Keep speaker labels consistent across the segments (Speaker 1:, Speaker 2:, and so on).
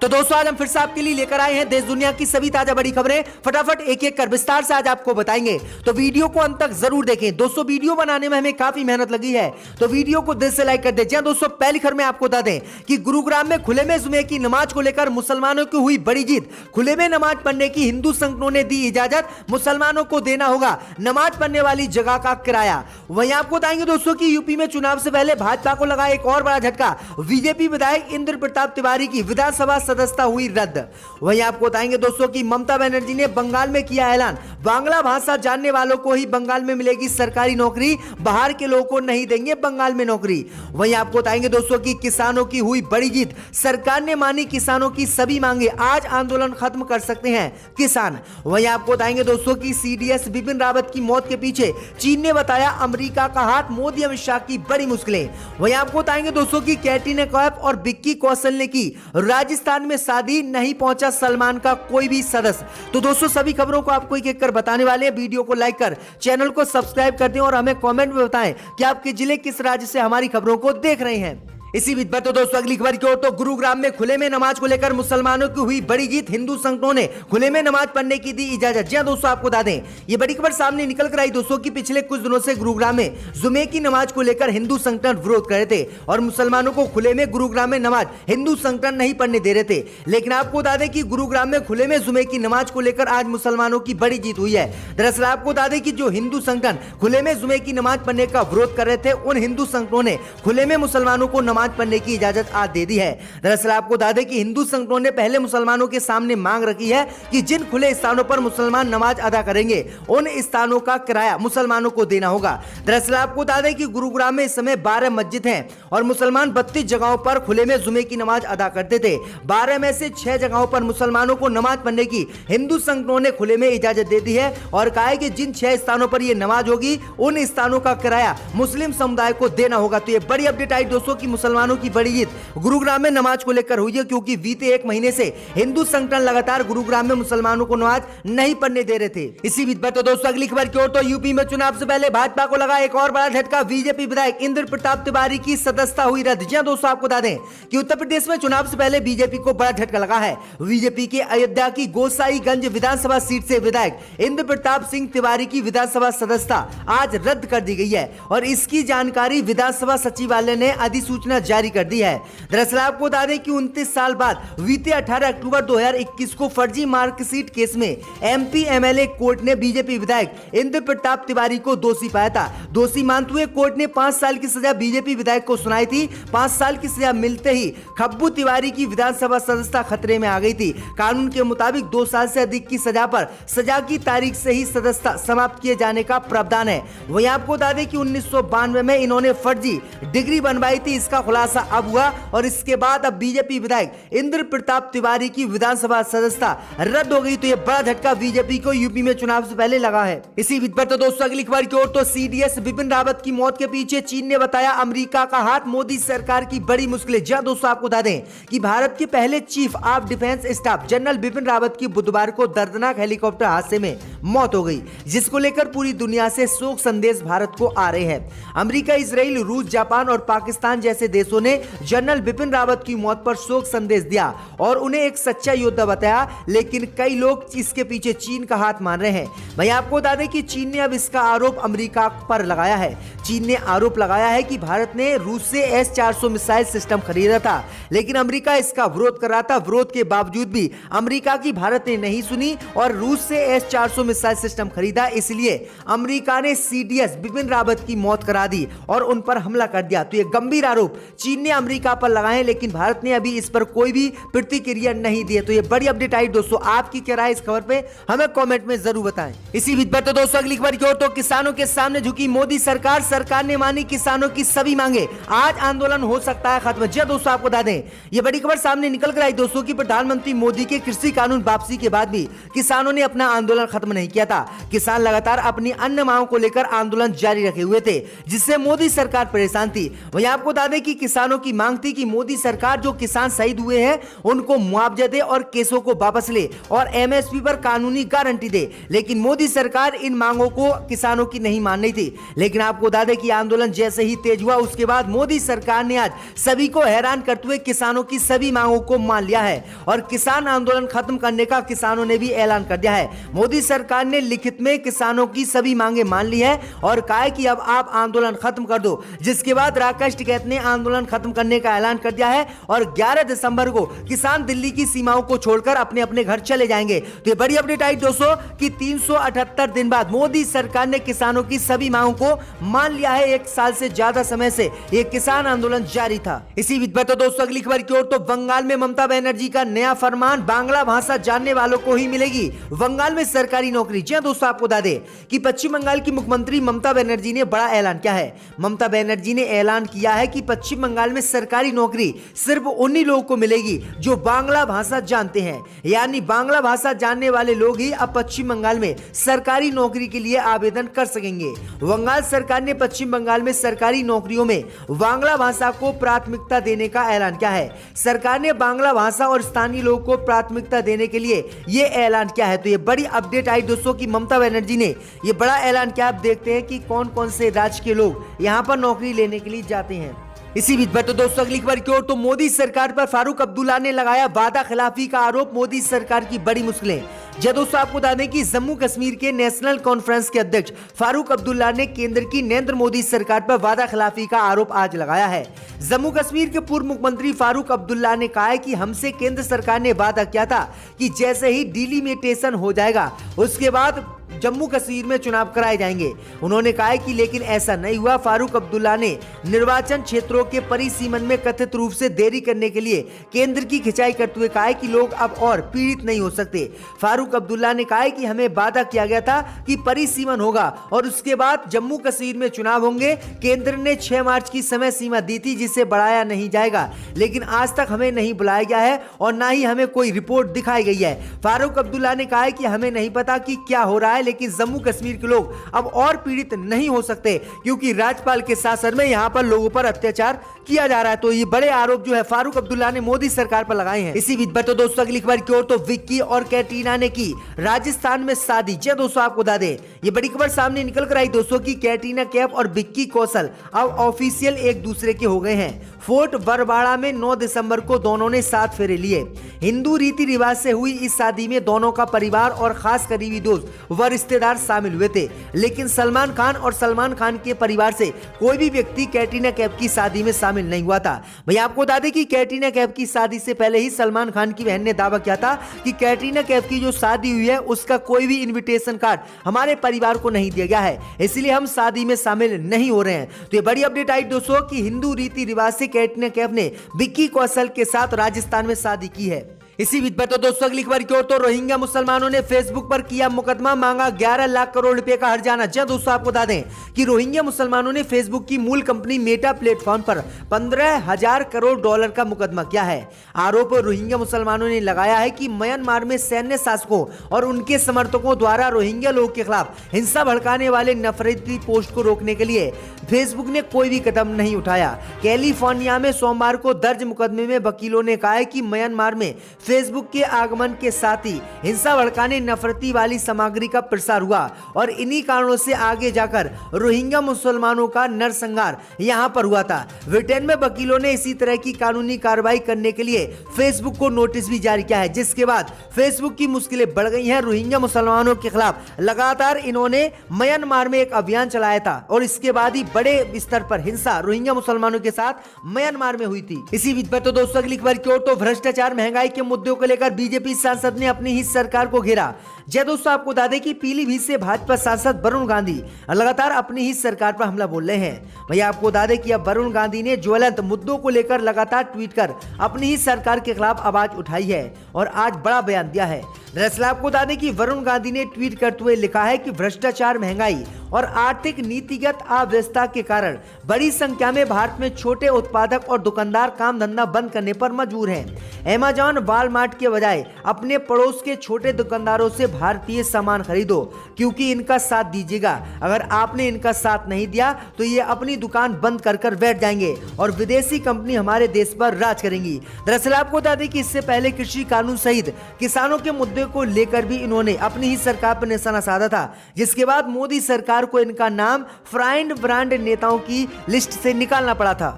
Speaker 1: तो दोस्तों आज हम फिर से आपके लिए लेकर आए हैं देश दुनिया की सभी ताजा बड़ी खबरें। फटाफट एक एक कर विस्तार से आज आपको बताएंगे, तो वीडियो को अंत तक जरूर देखें। दोस्तों वीडियो बनाने में हमें काफी मेहनत लगी है, तो वीडियो को दिल से लाइक कर दें। जहां दोस्तों पहली खबर में आपको बता दें कि गुरुग्राम में खुले में जुमे की नमाज को लेकर मुसलमानों की हुई बड़ी जीत। खुले में नमाज पढ़ने की हिंदू संगठनों ने दी इजाजत, मुसलमानों को देना होगा नमाज पढ़ने वाली जगह का किराया। वहीं आपको बताएंगे दोस्तों की यूपी में चुनाव से पहले भाजपा को लगा एक और बड़ा झटका। बीजेपी विधायक इंद्र प्रताप तिवारी की विधानसभा सदस्यता हुई रद्द। वहीं आपको बताएंगे दोस्तों की ममता बनर्जी ने बंगाल में किया ऐलान, बांग्ला भाषा जानने वालों को ही बंगाल में मिलेगी सरकारी नौकरी, बाहर के लोगों को नहीं देंगे बंगाल में नौकरी। वहीं आपको बताएंगे दोस्तों की किसानों की हुई बड़ी जीत, सरकार ने मानी किसानों की सभी मांगे, आज आंदोलन खत्म कर सकते हैं किसान। वहीं आपको बताएंगे दोस्तों की सीडीएस बिपिन रावत की मौत के पीछे चीन ने बताया अमेरिका का हाथ, मोदी अमित शाह की बड़ी मुश्किलें। वहीं आपको बताएंगे दोस्तों की कैटरीना कैफ और विक्की कौशल ने की राजस्थान में शादी, नहीं पहुंचा सलमान का कोई भी सदस्य। तो दोस्तों सभी खबरों को आपको एक एक कर बताने वाले हैं। वीडियो को लाइक कर चैनल को सब्सक्राइब कर दें और हमें कमेंट में बताएं कि आपके जिले किस राज्य से हमारी खबरों को देख रहे हैं। इसी बीच पर तो दोस्तों अगली खबर की ओर, तो गुरुग्राम में खुले में नमाज को लेकर मुसलमानों की हुई बड़ी जीत। हिंदू संगठनों ने खुले में नमाज पढ़ने की दी इजाजत। जी हां दोस्तों आपको बता दें ये बड़ी खबर सामने निकल कर आई दोस्तों की पिछले कुछ दिनों से गुरुग्राम में जुमे की नमाज को लेकर हिंदू संगठन विरोध कर रहे थे और मुसलमानों को खुले में गुरुग्राम में नमाज हिंदू संगठन नहीं पढ़ने दे रहे थे। लेकिन आपको बता दें कि गुरुग्राम में खुले में जुमे की नमाज को लेकर आज मुसलमानों की बड़ी जीत हुई है। दरअसल आपको बता दें कि जो हिंदू संगठन खुले में जुमे की नमाज पढ़ने का विरोध कर रहे थे, उन हिंदू संगठनों ने खुले में मुसलमानों को नमाज पढ़ने की इजाजत आज दे दी है। दरअसल आपको बता दें कि हिंदू संगठनों ने पहले मुसलमानों के सामने मांग रखी है कि जिन खुले स्थानों पर मुसलमान नमाज अदा करेंगे, उन स्थानों का किराया मुसलमानों को देना होगा। दरअसल आपको बता दें कि गुरुग्राम में इस समय 12 मस्जिद हैं और मुसलमान 32 जगहों पर खुले में जुमे की नमाज अदा करते थे। 12 में से 6 जगहों पर मुसलमानों को नमाज पढ़ने की हिंदू संगठनों ने खुले में इजाजत दे दी है और कहा है कि जिन 6 स्थानों पर यह नमाज होगी, उन स्थानों का किराया मुस्लिम समुदाय को देना होगा। तो ये बड़ी अपडेट आई दोस्तों की मुसलमानों की बड़ी गुरुग्राम में नमाज को लेकर हुई है, क्योंकि बीते एक महीने से हिंदू संगठन लगातार गुरुग्राम में मुसलमानों को नमाज नहीं पढ़ने दे रहे थे। इसी बीच पर तो दोस्तों अगली खबर की ओर, तो यूपी में चुनाव से पहले भाजपा को लगा एक और बड़ा झटका। बीजेपी विधायक इंद्र प्रताप तिवारी की सदस्यता हुई रद्द। जी हां दोस्तों आपको बता दें कि उत्तर प्रदेश में चुनाव से पहले बीजेपी को बड़ा झटका लगा है। बीजेपी के अयोध्या की गोसाईगंज विधानसभा सीट से विधायक इंद्र प्रताप सिंह तिवारी की विधानसभा सदस्यता आज रद्द कर दी गई है और इसकी जानकारी विधानसभा सचिवालय ने अधिसूचना जारी कर दी है। दरअसल आपको बता दें कि 29 साल बाद बीते 18 अक्टूबर 2021 को फर्जी मार्कशीट केस में एमपी एमएलए कोर्ट ने बीजेपी विधायक इंद्र प्रताप तिवारी को दोषी पाया था। दोषी मानते हुए कोर्ट ने 5 साल की सजा बीजेपी विधायक को सुनाई थी। 5 साल की सजा मिलते ही खब्बू तिवारी की विधानसभा सदस्यता खतरे में आ गई थी। कानून के मुताबिक 2 साल से अधिक की सजा पर सजा की तारीख से ही सदस्यता समाप्त किए जाने का प्रावधान है। वहीं आपको बता दें कि 1992 में इन्होंने फर्जी डिग्री बनवाई थी। इसका खुलासा अब हुआ और इसके बाद अब बीजेपी विधायक इंद्र प्रताप तिवारी की विधानसभा सदस्यता रद्द हो गई। तो यह बड़ा झटका बीजेपी को यूपी में चुनाव से पहले लगा है। इसी बीच पर तो दोस्तों अगली खबर की ओर, तो सीडीएस बिपिन रावत की मौत के पीछे चीन ने बताया अमेरिका का हाथ, मोदी सरकार की बड़ी मुश्किलें। जहां दोस्तों आपको बता दें कि भारत के पहले chief of defence staff general Bipin Rawat की बुधवार को दर्दनाक हेलीकॉप्टर हादसे में मौत हो गई, जिसको लेकर पूरी दुनिया से शोक संदेश भारत को आ रहे हैं। अमेरिका, इजराइल, रूस, जापान और पाकिस्तान जैसे देशों ने जनरल बिपिन रावत की मौत पर शोक संदेश दिया और उन्हें एक सच्चा योद्धा बताया, लेकिन कई लोग इसके पीछे चीन का हाथ मान रहे हैं। भाई आपको बता दें कि चीन ने अब इसका आरोप अमेरिका पर लगाया है। चीन ने आरोप लगाया है कि भारत ने रूस से S-400 मिसाइल सिस्टम खरीदा था, लेकिन अमेरिका इसका विरोध कर रहा था। विरोध के बावजूद भी अमेरिका की भारत ने नहीं सुनी और रूस से S-400 मिसाइल सिस्टम खरीदा। इसलिए अमेरिका ने सीडीएस बिपिन रावत की मौत करा दी और उन पर हमला कर दिया। तो ये गंभीर आरोप चीन ने अमेरिका पर लगाए, लेकिन भारत ने अभी इस पर कोई भी प्रतिक्रिया नहीं दी है। तो ये बड़ी अपडेट आई दोस्तों, आपकी क्या राय इस खबर पे हमें कमेंट में जरूर बताएं। इसी बीच पर तो दोस्तों अगली खबर की ओर, तो किसानों के सामने झुकी मोदी सरकार, सरकार ने मानी किसानों की सभी मांगे, आज आंदोलन हो सकता है खत्म। जी दोस्तों आपको बता दें ये बड़ी खबर सामने निकल कर आई दोस्तों की प्रधानमंत्री मोदी के कृषि कानून वापसी के बाद भी किसानों ने अपना आंदोलन खत्म नहीं किया था। किसान लगातार अपनी अन्य मांगों को लेकर आंदोलन जारी रखे हुए थे, जिससे मोदी सरकार परेशान थी। वहीं आपको बता दें कि की किसानों की मांग थी कि मोदी सरकार जो किसान शहीद हुए हैं उनको मुआवजा दे और केसों को वापस ले और एमएसपी पर कानूनी गारंटी दे। लेकिन मोदी सरकार इन मांगों को किसानों की नहीं मान रही थी। लेकिन आपको बता दें कि आंदोलन जैसे ही तेज हुआ उसके बाद मोदी सरकार ने आज सभी को हैरान करते हुए किसानों की सभी मांगों को मान लिया है और किसान आंदोलन खत्म करने का किसानों ने भी ऐलान कर दिया है। मोदी सरकार ने लिखित में किसानों की सभी मांगे मान ली है और कहा है कि अब आप आंदोलन खत्म कर दो, जिसके बाद राकेश टिकैत ने आंदोलन खत्म करने का ऐलान कर दिया है और 11 दिसंबर को किसान दिल्ली की सीमाओं को छोड़कर अपने अपने घर चले जाएंगे। तो ये बड़ी अपडेट आई दोस्तों कि 378 दिन बाद मोदी सरकार ने किसानों की सभी मांगों को मान लिया है। 1 साल से ज्यादा समय से यह किसान आंदोलन जारी था। इसी बीच में तो दोस्तों अगली खबर की ओर, तो बंगाल में ममता बनर्जी का नया फरमान, बांग्ला भाषा जानने वालों को ही मिलेगी बंगाल में सरकारी नौकरी। जी हां दोस्तों, आपको बता दें कि पश्चिम बंगाल की मुख्यमंत्री ममता बनर्जी ने बड़ा ऐलान किया है। ममता बनर्जी ने ऐलान किया है कि पश्चिम बंगाल में सरकारी नौकरी सिर्फ उन्हीं लोगों को मिलेगी जो बांग्ला भाषा जानते हैं, यानी बांग्ला भाषा जानने वाले लोग ही अब पश्चिम बंगाल में सरकारी नौकरी के लिए आवेदन कर सकेंगे। बंगाल सरकार ने पश्चिम बंगाल में सरकारी नौकरियों में बांग्ला भाषा को प्राथमिकता देने का ऐलान किया है। सरकार ने बांग्ला भाषा और स्थानीय लोगों को प्राथमिकता देने के लिए यह ऐलान किया है। तो ये बड़ी अपडेट आई दोस्तों कि ममता बनर्जी ने यह बड़ा ऐलान किया। आप देखते हैं कि कौन कौन से राज्य के लोग यहां पर नौकरी लेने के लिए जाते हैं। इसी बीच में तो दोस्तों अगली खबर की ओर, तो मोदी सरकार पर फारूक अब्दुल्ला ने लगाया वादा खिलाफी का आरोप। मोदी सरकार की बड़ी मुश्किलें। जब दोस्तों आपको बता दें कि जम्मू कश्मीर के नेशनल कॉन्फ्रेंस के अध्यक्ष फारूक अब्दुल्ला ने केंद्र की नरेंद्र मोदी सरकार पर वादा खिलाफी का आरोप आज लगाया है। जम्मू कश्मीर के पूर्व मुख्यमंत्री फारूक अब्दुल्ला ने कहा है कि हमसे केंद्र सरकार ने वादा किया था कि जैसे ही डिलिमिटेशन हो जाएगा उसके बाद जम्मू कश्मीर में चुनाव कराए जाएंगे। उन्होंने कहा है कि लेकिन ऐसा नहीं हुआ। फारूक अब्दुल्ला ने निर्वाचन क्षेत्रों के परिसीमन में कथित रूप से देरी करने के लिए केंद्र की खिंचाई करते हुए कहा है कि लोग अब और पीड़ित नहीं हो सकते। फारूक अब्दुल्ला ने कहा है कि हमें वादा किया गया था कि परिसीमन होगा और उसके बाद जम्मू कश्मीर में चुनाव होंगे। केंद्र ने 6 मार्च की समय सीमा दी थी जिसे बढ़ाया नहीं जाएगा, लेकिन आज तक हमें नहीं बुलाया गया है और ना ही हमें कोई रिपोर्ट दिखाई गई है। फारूक अब्दुल्ला ने कहा है कि हमें नहीं पता कि क्या हो रहा है, लेकिन जम्मू कश्मीर के लोग अब और पीड़ित नहीं हो सकते क्योंकि राज्यपाल के शासन में यहां पर लोगों पर अत्याचार किया जा रहा है। तो ये बड़े आरोप जो है फारूक अब्दुल्ला ने मोदी सरकार पर लगाए हैं। इसी बीच में तो दोस्तों अगली खबर की ओर, तो विक्की और कैटरीना ने की राजस्थान में शादी। जी दोस्तों आपको बता दें ये बड़ी खबर सामने निकल कर आई दोस्तों की कैटरीना कैफ और विक्की कौशल अब ऑफिशियल एक दूसरे के हो गए हैं। फोर्ट बरवाड़ा में 9 दिसंबर को दोनों ने 7 फेरे लिए। हिंदू रीति रिवाज से हुई इस शादी में दोनों का परिवार और खास करीबी दोस्त व रिश्तेदार शामिल हुए थे, लेकिन सलमान खान और सलमान खान के परिवार से कोई भी व्यक्ति कैटरीना कैफ की शादी में शामिल नहीं हुआ था। भैया आपको बता दें कि कैटरीना कैफ की शादी से पहले ही सलमान खान की बहन ने दावा किया था कि कैटरीना कैफ की जो शादी हुई है उसका कोई भी इन्विटेशन कार्ड हमारे परिवार को नहीं दिया गया है, इसलिए हम शादी में शामिल नहीं हो रहे हैं। तो ये बड़ी अपडेट आई दोस्तों कि हिंदू रीति रिवाज से कैटरीना कैफ ने विक्की कौशल के साथ राजस्थान में शादी की है। इसी बीच में तो दोस्तों अगली खबर की ओर, तो रोहिंग्या मुसलमानों ने फेसबुक पर किया मुकदमा, मांगा 11 लाख करोड़ रुपए का हर्जाना। जी दोस्तों आपको बता दें कि रोहिंग्या मुसलमानों ने फेसबुक की मूल कंपनी मेटा प्लेटफॉर्म पर 15,000 करोड़ डॉलर का मुकदमा किया है। आरोप रोहिंग्या मुसलमानों ने लगाया है कि म्यांमार में सैन्य शासकों और उनके समर्थकों द्वारा रोहिंग्या लोगों के खिलाफ हिंसा भड़काने वाले नफरती पोस्ट को रोकने के लिए फेसबुक ने कोई भी कदम नहीं उठाया। कैलिफोर्निया में सोमवार को दर्ज मुकदमे में वकीलों ने कहा है कि म्यांमार में फेसबुक के आगमन के साथ ही हिंसा भड़काने नफरती वाली सामग्री का प्रसार हुआ और इन्हीं कारणों से आगे जाकर रोहिंग्या मुसलमानों का नरसंहार यहां पर हुआ था। ब्रिटेन में वकीलों ने इसी तरह की कानूनी कार्रवाई करने के लिए फेसबुक को नोटिस भी जारी किया है, जिसके बाद फेसबुक की मुश्किलें बढ़ गई हैं। रोहिंग्या मुसलमानों के खिलाफ लगातार इन्होंने म्यांमार में एक अभियान चलाया था और इसके बाद ही बड़े स्तर पर हिंसा रोहिंग्या मुसलमानों के साथ म्यांमार में हुई थी। इसी बीच पर तो दोस्तों अगली खबर की ओर, तो भ्रष्टाचार महंगाई के मुद्दों को लेकर बीजेपी सांसद ने अपनी ही सरकार को घेरा। जय दोस्तों आपको बता दें कि पीलीभीत से भाजपा सांसद वरुण गांधी लगातार अपनी ही सरकार पर हमला बोल रहे हैं। भैया आपको बता दें कि अब वरुण गांधी ने ज्वलंत मुद्दों को लेकर लगातार ट्वीट कर अपनी ही सरकार के खिलाफ आवाज उठाई है और आज बड़ा बयान दिया है। दरअसल आपको बता दें कि वरुण गांधी ने ट्वीट करते हुए लिखा है कि भ्रष्टाचार, महंगाई और आर्थिक नीतिगत अव्यवस्था के कारण बड़ी संख्या में भारत में छोटे उत्पादक और दुकानदार काम धंधा बंद करने पर मजबूर हैं। अमेजॉन, वॉलमार्ट के बजाय अपने पड़ोस के छोटे दुकानदारों से भारतीय सामान खरीदो, क्योंकि इनका साथ दीजिएगा। अगर आपने इनका साथ नहीं दिया तो ये अपनी दुकान बंद कर बैठ जाएंगे और विदेशी कंपनी हमारे देश पर राज करेंगी। दरअसल आपको बता दें कि इससे पहले कृषि कानून सहित किसानों के मुद्दे को लेकर भी इन्होंने अपनी ही सरकार पर निशाना साधा था, जिसके बाद मोदी सरकार को इनका नाम फ्राइंड ब्रांड नेताओं की लिस्ट से निकालना पड़ा था।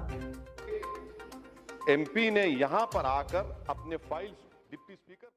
Speaker 2: एमपी ने यहां पर आकर अपने फाइल्स डिप्टी स्पीकर